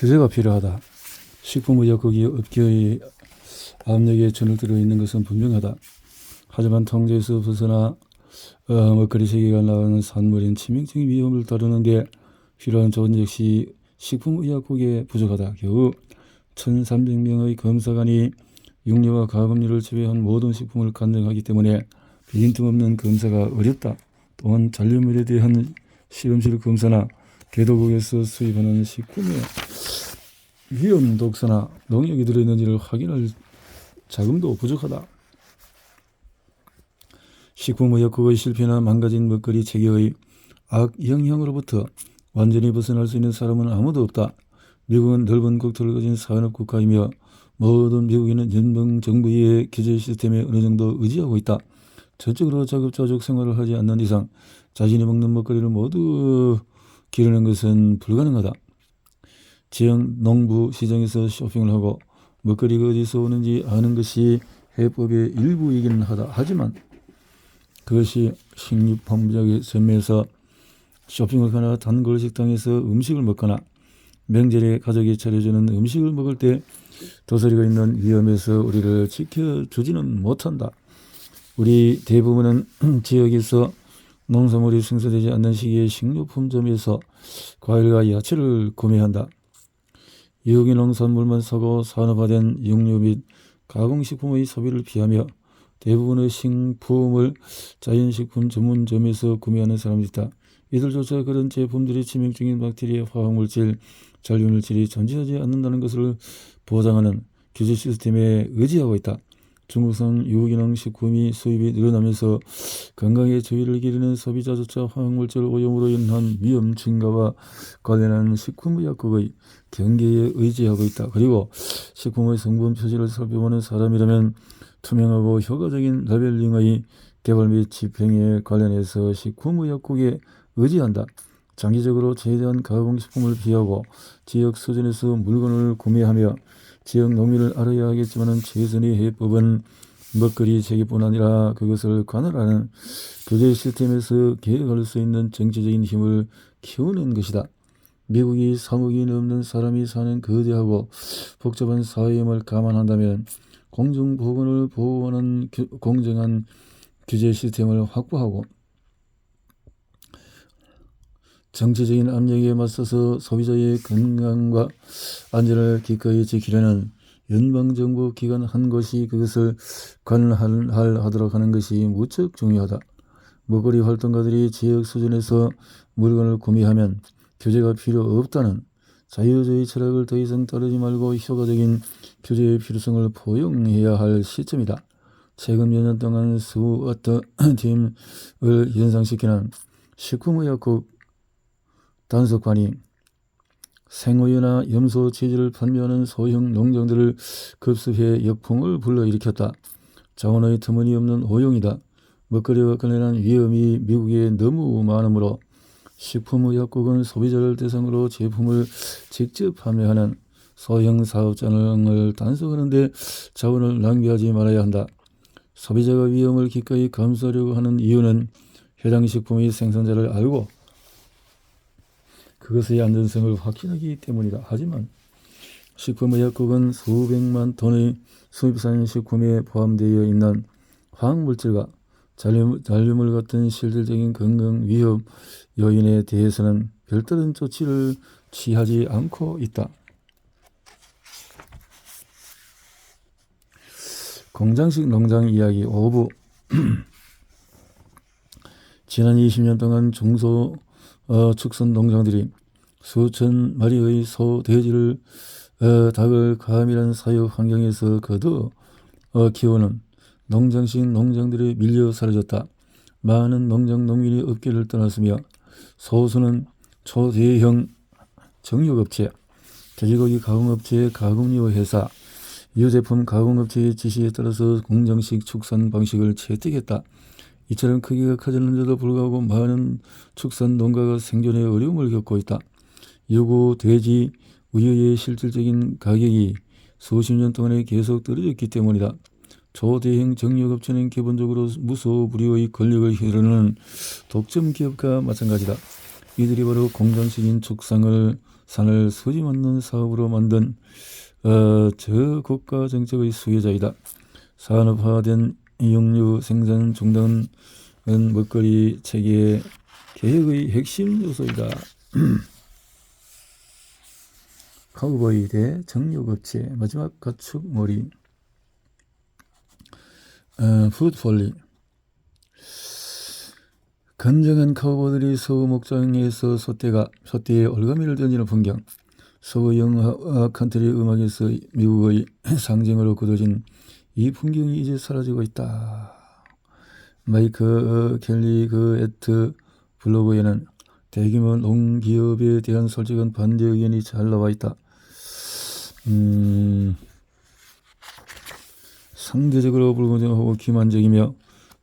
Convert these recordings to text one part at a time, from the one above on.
규제가 필요하다. 식품의약국이 업계의 압력에 주눅들어 있는 것은 분명하다. 하지만 통제에서 벗어나 먹거리 세계가 나가는 산물인 치명적인 위험을 다루는 데 필요한 조건 역시 식품의약국에 부족하다. 겨우 1,300명의 검사관이 육류와 가금류를 제외한 모든 식품을 간증하기 때문에 빈틈없는 검사가 어렵다. 또한 잔류물에 대한 실험실 검사나 개도국에서 수입하는 식품에 위험 독소나 농약이 들어있는지를 확인할 자금도 부족하다. 식품의약국의 실패나 망가진 먹거리 체계의 악영향으로부터 완전히 벗어날 수 있는 사람은 아무도 없다. 미국은 넓은 국토를 가진 산업국가이며 모든 미국인은 연방 정부의 규제 시스템에 어느 정도 의지하고 있다. 저쪽으로 자급자족 생활을 하지 않는 이상 자신이 먹는 먹거리를 모두 기르는 것은 불가능하다. 지역 농부 시장에서 쇼핑을 하고 먹거리가 어디서 오는지 아는 것이 해법의 일부이기는 하다. 하지만 그것이 식료품작의 선매에서 쇼핑을 가나 단골 식당에서 음식을 먹거나 명절에 가족이 차려주는 음식을 먹을 때 도서리가 있는 위험에서 우리를 지켜주지는 못한다. 우리 대부분은 지역에서 농산물이 생산되지 않는 시기에 식료품점에서 과일과 야채를 구매한다. 유기 농산물만 사고 산업화된 육류 및 가공식품의 소비를 피하며 대부분의 식품을 자연식품 전문점에서 구매하는 사람들이 있다. 이들조차 그런 제품들이 치명적인 박테리아, 화학물질, 잔류물질이 존재하지 않는다는 것을 보장하는 규제 시스템에 의지하고 있다. 중국산 유기농 식품이 수입이 늘어나면서 건강에 저해를 기르는 소비자조차 화학물질 오염으로 인한 위험 증가와 관련한 식품의약국의 경계에 의지하고 있다. 그리고 식품의 성분 표시를 살펴보는 사람이라면 투명하고 효과적인 라벨링의 개발 및 집행에 관련해서 식품의약국에 의지한다. 장기적으로 최대한 가공식품을 피하고 지역 수준에서 물건을 구매하며 지역 농민을 알아야 하겠지만 최선의 해법은 먹거리 체계뿐 아니라 그것을 관할하는 규제 시스템에서 개혁할 수 있는 정치적인 힘을 키우는 것이다. 미국이 3억이 넘는 사람이 사는 거대하고 복잡한 사회임을 감안한다면 공중보건을 보호하는 공정한 규제 시스템을 확보하고 정치적인 압력에 맞서서 소비자의 건강과 안전을 기꺼이 지키려는 연방정부 기관 한 곳이 그것을 관할하도록 하는 것이 무척 중요하다. 먹거리 활동가들이 지역 수준에서 물건을 구매하면 규제가 필요 없다는 자유주의 철학을 더 이상 따르지 말고 효과적인 규제의 필요성을 포용해야 할 시점이다. 최근 몇 년 동안 스워트 팀을 연상시키는 식품의약국 단속관이 생우유나 염소 치즈를 판매하는 소형 농장들을 급습해 역풍을 불러일으켰다. 자원의 터무니없는 오용이다. 먹거리와 관련한 위험이 미국에 너무 많으므로 식품의약국은 소비자를 대상으로 제품을 직접 판매하는 소형 사업장을 단속하는 데 자원을 낭비하지 말아야 한다. 소비자가 위험을 기꺼이 감수하려고 하는 이유는 해당 식품의 생산자를 알고 그것의 안전성을 확신하기 때문이다. 하지만 식품의약국은 수백만 톤의 수입산 식품에 포함되어 있는 화학물질과 잔류물 같은 실질적인 건강 위험 요인에 대해서는 별다른 조치를 취하지 않고 있다. 공장식 농장 이야기 5부 지난 20년 동안 중소축산 농장들이 수천 마리의 소, 돼지를 닭을 가밀한 사육 환경에서 거둬 키우는 농장식 농장들이 밀려 사라졌다. 많은 농장 농민이 업계를 떠났으며 소수는 초대형 정육업체, 돼지고기 가공업체, 가공료 회사, 유제품 가공업체의 지시에 따라서 공장식 축산 방식을 채택했다. 이처럼 크기가 커졌는데도 불구하고 많은 축산 농가가 생존에 어려움을 겪고 있다. 유구, 돼지, 우유의 실질적인 가격이 수십 년 동안에 계속 떨어졌기 때문이다. 초대형 정육업체는 기본적으로 무소불위의 권력을 휘두르는 독점 기업과 마찬가지다. 이들이 바로 공장식인 축산을 산을 수지 맞는 사업으로 만든 저고가 정책의 수혜자이다. 산업화된 육류 생산 중단은 먹거리 체계 개혁의 핵심 요소이다. 카우보이 대 정육업체 마지막 가축머리. 푸드폴리. 건장한 카우보들이 서부 목장에서 소떼에 올가미를 던지는 풍경. 서부 영화 컨트리 음악에서 미국의 상징으로 굳어진 이 풍경이 이제 사라지고 있다. 마이크 켈리 에트 블로그에는 대규모 농기업에 대한 솔직한 반대 의견이 잘 나와 있다. 상대적으로 불공정하고 기만적이며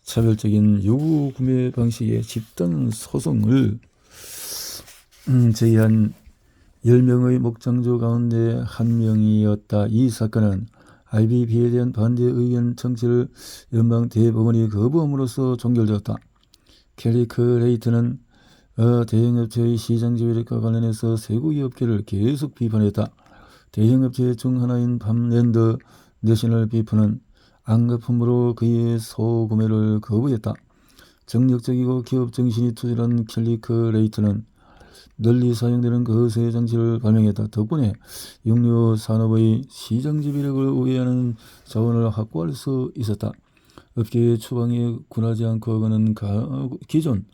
차별적인 요구 구매 방식의 집단 소송을 제기한 10명의 목장주 가운데 한 명이었다. 이 사건은 IBP에 대한 반대 의견 청취를 연방 대법원이 거부함으로써 종결되었다. 캘리크레이트는 대형업체의 시장 지배력과 관련해서 쇠고기 업계를 계속 비판했다. 대형업체 중 하나인 밤랜드 내셔널 비프는 안가품으로 그의 소구매를 거부했다. 정력적이고 기업 정신이 투철한 캘리크레이트는 널리 사용되는 거세 장치를 발명했다. 덕분에 육류 산업의 시장 지배력을 우회하는 자원을 확보할 수 있었다. 업계의 추방에 굴하지 않고 그는 기존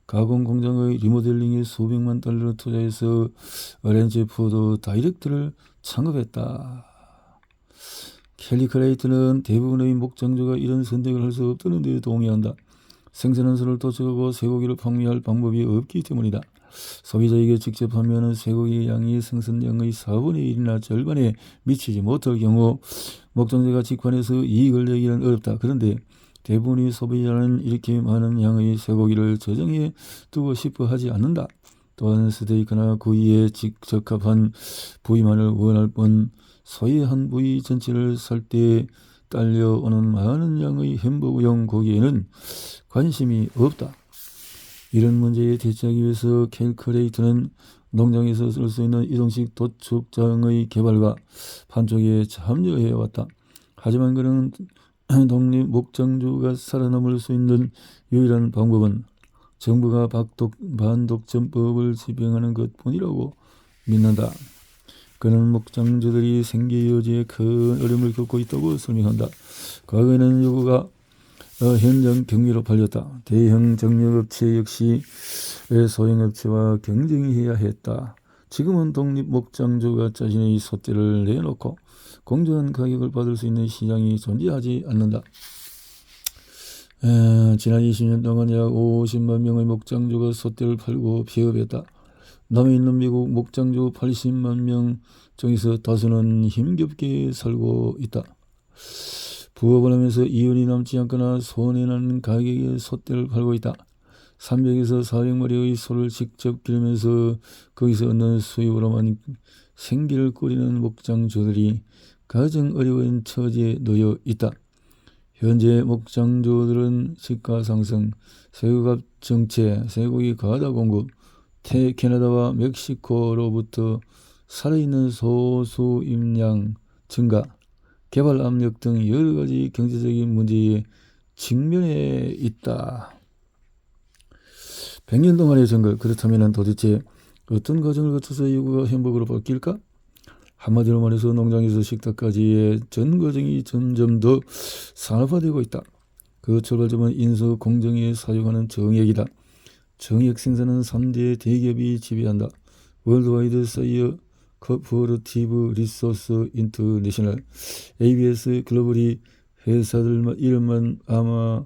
가공 공장의 리모델링에 수백만 달러를 투자해서 어렌지 푸드 다이렉트를 창업했다. 캘리크레이트는 대부분의 목장주가 이런 선택을 할 수 없다는 데 동의한다. 생산한 수를 도축하고 쇠고기를 판매할 방법이 없기 때문이다. 소비자에게 직접 판매하는 쇠고기 양이 생산량의 4분의 1이나 절반에 미치지 못할 경우 목장주가 직관해서 이익을 내기는 어렵다. 그런데 대부분의 소비자는 이렇게 많은 양의 쇠고기를 저장해 두고 싶어 하지 않는다. 또한 스테이크나 구이에 적합한 부위만을 원할 뿐 소의 한 부위 전체를 살 때 딸려오는 많은 양의 햄버거용 고기에는 관심이 없다. 이런 문제에 대처하기 위해서 캘리크레이트는 농장에서 쓸 수 있는 이동식 도축장의 개발과 판촉에 참여해왔다. 하지만 그는 독립 목장주가 살아남을 수 있는 유일한 방법은 정부가 반독점법을 집행하는 것뿐이라고 믿는다. 그는 목장주들이 생계 유지에 큰 어려움을 겪고 있다고 설명한다. 과거에는 요구가 현장 경기로 팔렸다. 대형 정력업체 역시 소형업체와 경쟁해야 했다. 지금은 독립 목장주가 자신의 소떼를 내놓고 공정한 가격을 받을 수 있는 시장이 존재하지 않는다. 지난 20년 동안 약 50만 명의 목장주가 소떼를 팔고 폐업했다. 남아있는 미국 목장주 80만 명 중에서 다수는 힘겹게 살고 있다. 부업을 하면서 이윤이 남지 않거나 손해나는 가격에 소떼를 팔고 있다. 300에서 400마리의 소를 직접 기르면서 거기서 얻는 수입으로만 생계를 꾸리는 목장주들이 가장 어려운 처지에 놓여 있다. 현재 목장주들은 시가 상승, 새우값 정체, 쇠고기 과다 공급, 캐나다와 멕시코로부터 살아있는 소수 임량 증가, 개발 압력 등 여러 가지 경제적인 문제에 직면해 있다. 100년 동안의 정글, 그렇다면 도대체 어떤 과정을 거쳐서 요구가 햄버거로 바뀔까? 한마디로 말해서 농장에서 식탁까지의 전 과정이 점점 더 산업화되고 있다. 그 출발점은 인수 공정에 사용하는 정액이다. 정액 생산은 3대 대기업이 지배한다. 월드와이드 사이어 코퍼레티브 리소스 인터내셔널, ABS 글로벌이 회사들 이름만 아마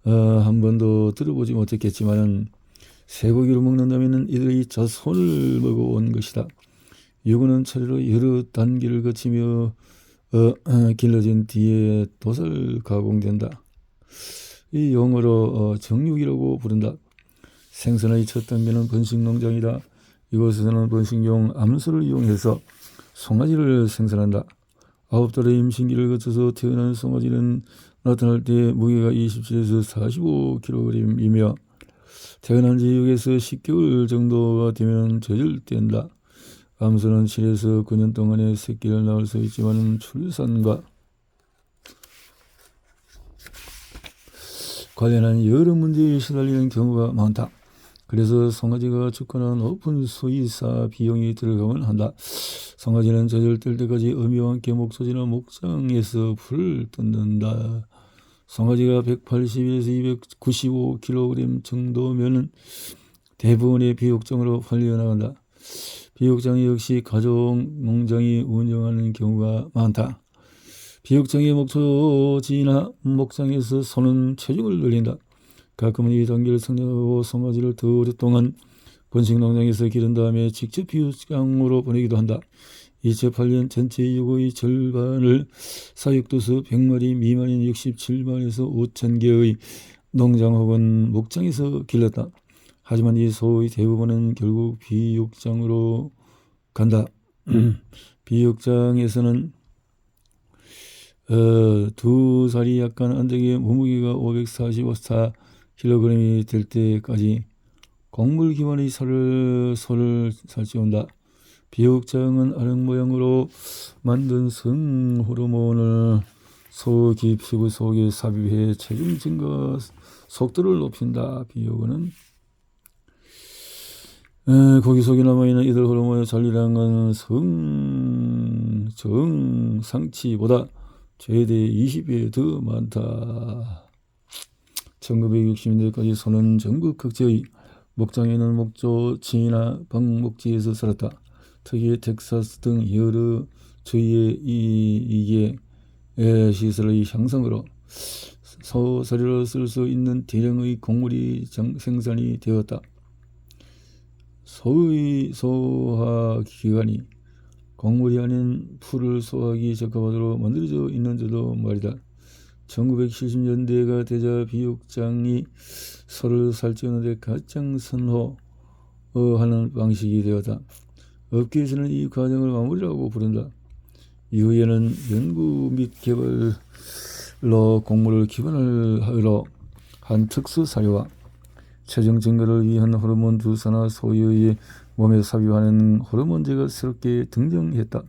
한 번도 들어보지 못했겠지만 쇠고기를 먹는다면 이들의 자손을 먹어온 것이다. 요구는 차례로 여러 단계를 거치며 길러진 뒤에 도살 가공된다. 이 용어로 정육이라고 부른다. 생산의 첫 단계는 번식농장이다. 이곳에서는 번식용 암소를 이용해서 송아지를 생산한다. 9달의 임신기를 거쳐서 태어난 송아지는 나타날 때 무게가 27에서 45kg이며 태어난 지 6에서 10개월 정도가 되면 저절된다. 감소는 7에서 9년 동안에 새끼를 낳을 수 있지만 출산과 관련한 여러 문제에 시달리는 경우가 많다. 그래서 송아지가 죽거나 높은 수의사 비용이 들어가면 한다. 송아지는 저절될 때까지 어미와 함께 목소지나 목장에서 풀을 뜯는다. 송아지가 180에서 295kg 정도면 대부분의 비육장으로 팔려나간다. 비육장 역시 가족 농장이 운영하는 경우가 많다. 비육장의 목소지나 목장에서 소는 체중을 늘린다. 가끔은 이 단계를 성장하고 송아지를 더 오랫동안 번식농장에서 기른 다음에 직접 비육장으로 보내기도 한다. 2008년 전체 유고의 절반을 사육도수 100마리 미만인 67만에서 5,000개의 농장 혹은 목장에서 길렀다. 하지만 이 소의 대부분은 결국 비육장으로 간다. 비육장에서는 2살이 약간 안 되게 몸무게가 544kg이 될 때까지 곡물 기반의 소를 살찌운다. 비육장은 아령 모양으로 만든 성호르몬을 소 피부 속에 삽입해 체중 증가 속도를 높인다. 비육은 고기 속에 남아있는 이들 호르몬의 잔류량은 정상치보다 최대 20배 더 많다. 1960년대까지 소는 전국 각지의 목장에는 목조, 진이나 방목지에서 살았다. 특히 텍사스 등 여러 주의 이게 시설의 향상으로 소 사료로 쓸 수 있는 대량의 곡물이 생산이 되었다. 소의 소화기관이 곡물이 아닌 풀을 소화하기 적합하도록 만들어져 있는지도 말이다. 1970년대가 되자 비육장이 소를 살찌우는데 가장 선호하는 방식이 되었다. 업계에서는 이 과정을 마무리라고 부른다. 이후에는 연구 및 개발로 곡물을 기반으로 한 특수 사료와 체중 증가를 위한 호르몬 주사나 소유의 몸에 삽입하는 호르몬제가 새롭게 등장했다.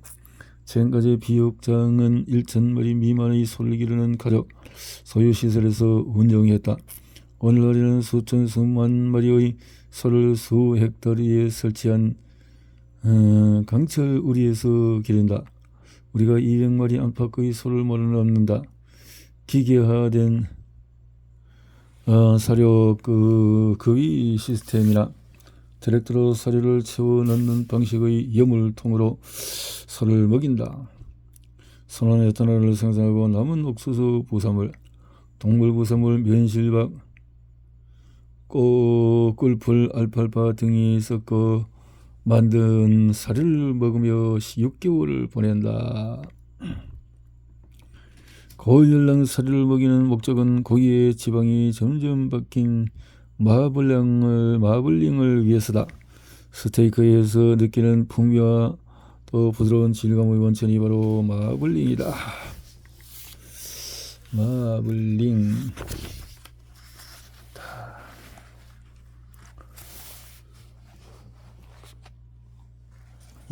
지금까지 비육장은 1,000마리 미만의 소를 기르는 가족 소유시설에서 운영했다. 오늘날에는 수천 수만 마리의 소를 수 헥타르에 설치한 강철 우리에서 기른다. 우리가 200마리 안팎의 소를 몰아넣는다. 기계화된 사료 그위 시스템이나 트랙터로 사료를 채워 넣는 방식의 여물통으로 소를 먹인다. 소는 에탄올을 생산하고 남은 옥수수 부산물, 동물 부산물, 면실박, 꿀풀, 알팔파 등이 섞어 만든 사료를 먹으며 6개월을 보낸다. 고혈당 사료를 먹이는 목적은 고기의 지방이 점점 바뀐 마블링을 위해서다. 스테이크에서 느끼는 풍미와 또 부드러운 질감의 원천이 바로 마블링이다. 마블링.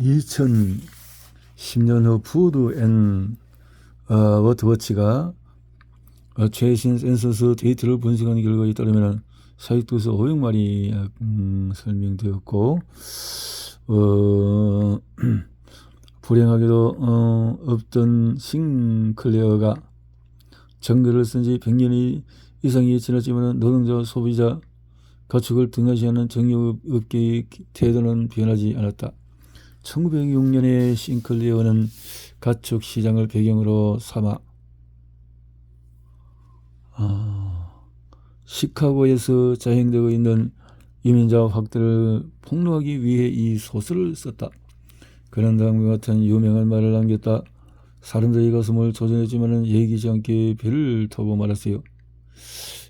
2010년 후 푸드 앤 워치가 최신 센서스 데이터를 분석한 결과에 따르면 사육도수 500마리 설명되었고 불행하게도 없던 싱클레어가 정글을 쓴 지 100년 이상이 지났지만 노동자, 소비자, 가축을 등한시하는 정유업계의 태도는 변하지 않았다. 1906년에 싱클레어는 가축 시장을 배경으로 삼아 시카고에서 자행되고 있는 이민자 확대를 폭로하기 위해 이 소설을 썼다. 그는 다음과 같은 유명한 말을 남겼다. 사람들의 가슴을 조져냈지만 예기치 않게 배를 타고 말았어요.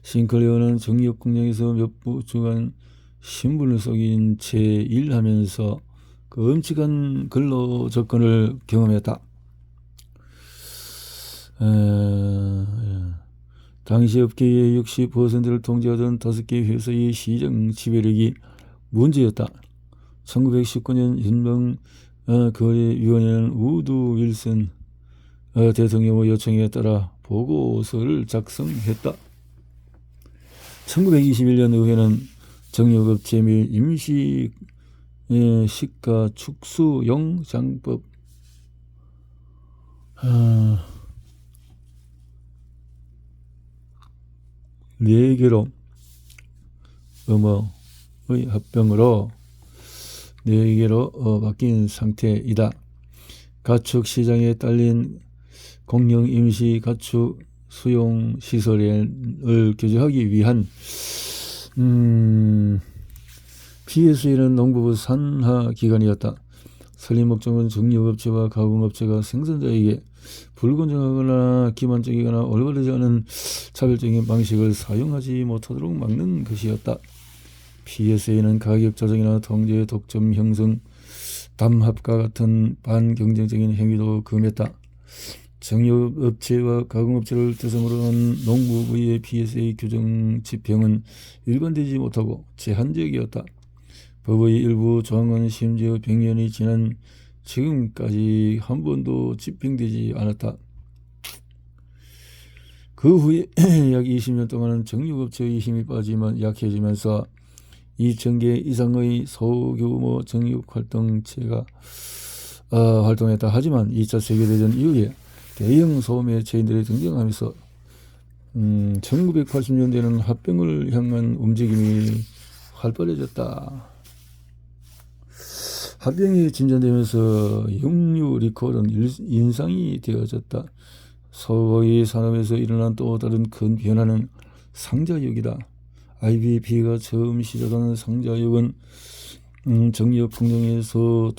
싱클레어는 정력 공장에서 몇 주간 신분을 속인 채 일하면서 그 엄청난 근로 조건을 경험했다. 당시 업계의 60%를 통제하던 5개 회사의 시장 지배력이 문제였다. 1919년 연방 거래위원회는 우드 윌슨 대통령의 요청에 따라 보고서를 작성했다. 1921년 의회는 정유업체 및 임시 시가 축수용 장법 네 개로 의 합병으로 4개로 바뀐 상태이다. 가축 시장에 딸린 공영 임시 가축 수용 시설을 규제하기 위한 PSA는 농부부 산하 기관이었다. 설립 목적은 정유업체와 가공업체가 생산자에게 불공정하거나 기만적이거나 올바르지 않은 차별적인 방식을 사용하지 못하도록 막는 것이었다. PSA는 가격 조정이나 통제, 독점 형성, 담합과 같은 반경쟁적인 행위도 금했다. 정유업체와 가공업체를 대상으로 한 농부부의 PSA 규정 집행은 일관되지 못하고 제한적이었다. 법의 일부 조항은 심지어 100년이 지난 지금까지 한 번도 집행되지 않았다. 그 후에 약 20년 동안은 정유업체의 힘이 약해지면서 2,000개 이상의 소규모 정유활동체가 활동했다. 하지만 2차 세계대전 이후에 대형 소매 체인들이 등장하면서 1980년대에는 합병을 향한 움직임이 활발해졌다. 합병이 진전되면서 육류 리콜은 인상이 되어졌다. 소고기 산업에서 일어난 또 다른 큰 변화는 상자육이다. IBP가 처음 시작한 상자육은 정력 풍경에서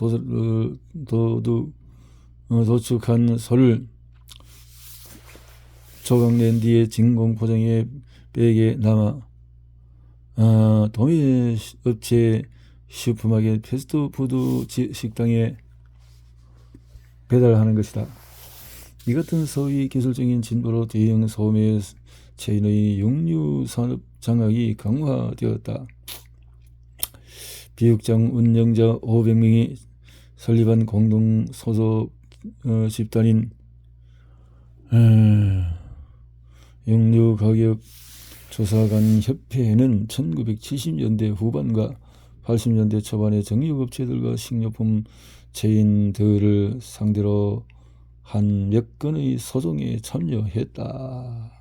도축한 소를 조각낸 뒤에 진공 포장의 백에 남아 도매 업체, 슈퍼마켓, 패스트푸드 식당에 배달하는 것이다. 이 같은 소위 기술적인 진보로 대형 소매 체인의 육류 산업 장악이 강화되었다. 비육장 운영자 500명이 설립한 공동 소속 집단인 육류 가격 조사관 협회는 1970년대 후반과 80년대 초반에 정유업체들과 식료품 체인들을 상대로 한 몇 건의 소송에 참여했다.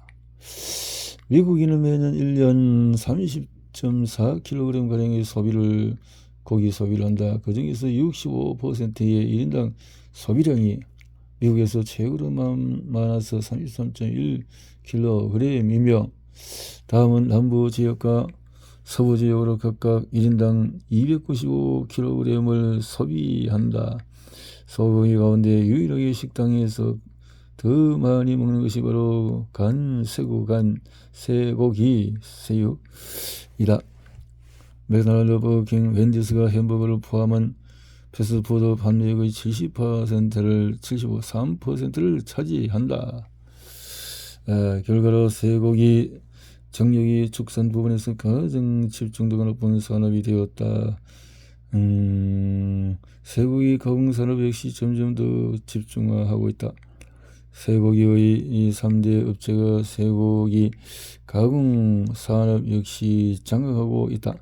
미국인은 매년 1년 30.4kg가량의 고기 소비를 한다. 그 중에서 65%의 1인당 소비량이 미국에서 최고로 많아서 33.1kg이며 다음은 남부 지역과 서부 지역으로 각각 1인당 295kg을 소비한다. 소고기 가운데 유일하게 식당에서 더 많이 먹는 것이 바로 쇠고기, 새우이다. 맥도날드, 버거킹, 웬디스가 햄버거를 포함한 패스트푸드 판매액의 73%를 차지한다. 결과로 쇠고기 정력이 축산 부분에서 가장 집중도가 높은 산업이 되었다. 쇠고기 가공 산업 역시 점점 더 집중화하고 있다. 쇠고기의 3대 업체가 쇠고기 가공 산업 역시 장악하고 있다.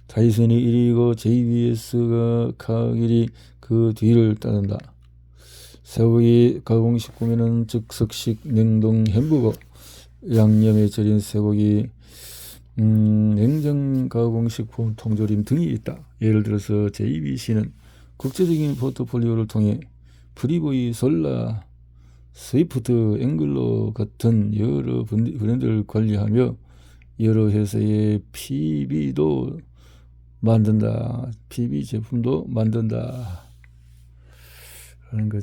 타이슨이 1위고 JBS가 카길이 그 뒤를 따른다. 쇠고기 가공식품에는 즉석식 냉동 햄버거, 양념에 절인 쇠고기, 냉장 가공식품, 통조림 등이 있다. 예를 들어서 JBC는 국제적인 포트폴리오를 통해 프리보이, 솔라, 스위프트, 앵글로 같은 여러 브랜드를 관리하며 여러 회사의 PB 제품도 만든다. 라는 거죠.